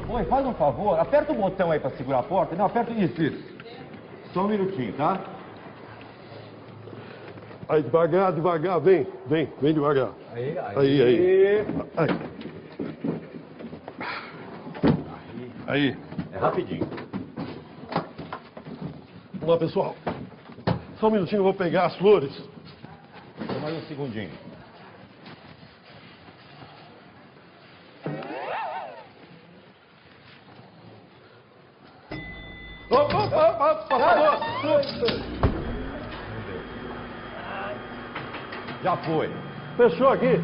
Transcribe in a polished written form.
Oi, faz um favor, aperta o botão aí pra segurar a porta. Não, aperta isso. Só um minutinho, tá? Aí, devagar, vem devagar. Aí. Aí. É rapidinho. Vamos lá, pessoal. Só um minutinho, eu vou pegar as flores. Só mais um segundinho. Opa, por favor. Já foi. Fechou aqui.